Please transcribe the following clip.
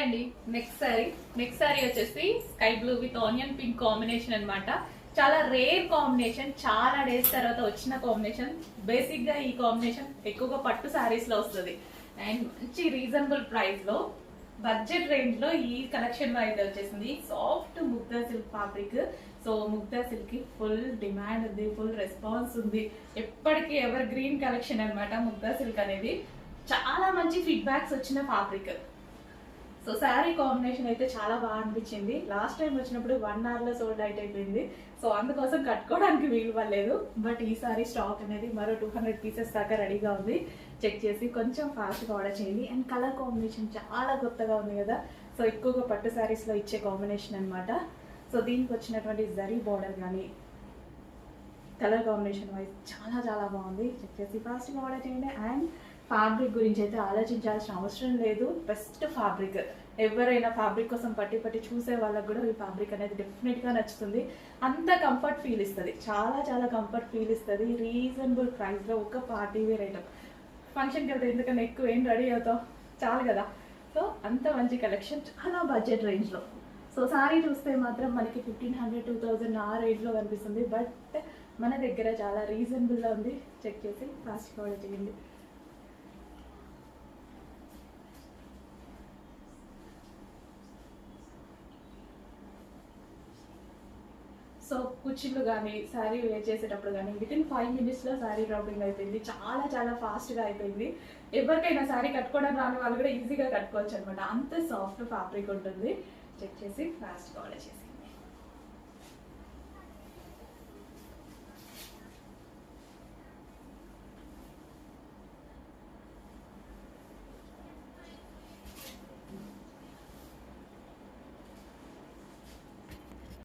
అండి. Next sorry వచ్చేసి sky blue with onion pink combination అన్నమాట. చాలా రేర్ కాంబినేషన్, చాలా డేస్ తర్వాత వచ్చిన కాంబినేషన్. బేసిక్ గా ఈ కాంబినేషన్ ఎక్కువగా పట్టు సారీస్ లో వస్తుంది అండ్ మంచి రీజనబుల్ ప్రైస్ లో బడ్జెట్ రేంజ్ లో ఈ కలెక్షన్ అయితే వచ్చేసింది. సాఫ్ట్ ముగ్ధా సిల్క్ ఫ్యాబ్రిక్. సో ముగ్ధా సిల్క్ కి ఫుల్ డిమాండ్ ఉంది, ఫుల్ రెస్పాన్స్ ఉంది. ఎప్పటికీ ఎవర్ గ్రీన్ కలెక్షన్ అన్నమాట ముగ్ధా సిల్క్ అనేది. చాలా మంచి ఫీడ్బ్యాక్స్ వచ్చిన ఫ్యాబ్రిక్. సో శారీ కాంబినేషన్ అయితే చాలా బాగా అనిపించింది. లాస్ట్ టైం వచ్చినప్పుడు 1 hour లో సోల్డ్ అవుట్ అయిపోయింది. సో అందుకోసం కట్టుకోవడానికి వీలు పడలేదు. బట్ ఈసారి స్టాక్ అనేది మరో 200 పీసెస్ దాకా రెడీగా ఉంది. చెక్ చేసి కొంచెం ఫాస్ట్గా ఆర్డర్ చేయండి. అండ్ కలర్ కాంబినేషన్ చాలా కొత్తగా ఉంది కదా. సో ఎక్కువగా పట్టు శారీస్లో ఇచ్చే కాంబినేషన్ అనమాట. సో దీనికి వచ్చినటువంటి జరీ బార్డర్ కానీ కలర్ కాంబినేషన్ వైజ్ చాలా చాలా బాగుంది. చెక్ చేసి ఫాస్ట్గా ఆర్డర్ చేయండి. అండ్ ఫ్యాబ్రిక్ గురించి అయితే ఆలోచించాల్సిన అవసరం లేదు. Best fabric. ఎవరైనా ఫ్యాబ్రిక్ కోసం పట్టి చూసే వాళ్ళకి కూడా ఈ ఫ్యాబ్రిక్ అనేది డెఫినెట్గా నచ్చుతుంది. అంత కంఫర్ట్ ఫీల్ ఇస్తుంది, చాలా చాలా కంఫర్ట్ ఫీల్ ఇస్తుంది. రీజనబుల్ ప్రైస్లో ఒక పార్టీ వేర్ ఐటమ్. ఫంక్షన్కి వెళ్తే ఎందుకన్నా ఎక్కువ ఏం రెడీ అవుతాం, చాలు కదా. సో అంత మంచి కలెక్షన్ చాలా బడ్జెట్ రేంజ్లో. సో సారీ చూస్తే మాత్రం మనకి 1500 2000 ఆ రేంజ్లో కనిపిస్తుంది. బట్ మన దగ్గర చాలా రీజనబుల్గా ఉంది. చెక్ చేసి ఫాస్ట్గా ఆర్డర్ చేయండి. సో కుర్చీలు కానీ శారీ వేర్ చేసేటప్పుడు కానీ వితిన్ 5 minutesలో శారీ డ్రాపింగ్ అయిపోయింది. చాలా చాలా ఫాస్ట్గా అయిపోయింది. ఎవరికైనా శారీ కట్టుకోవడం రాని వాళ్ళు కూడా ఈజీగా కట్టుకోవచ్చు అనమాట. అంత సాఫ్ట్ ఫ్యాబ్రిక్ ఉంటుంది. చెక్ చేసి ఫాస్ట్గా ఆర్డర్ చేసి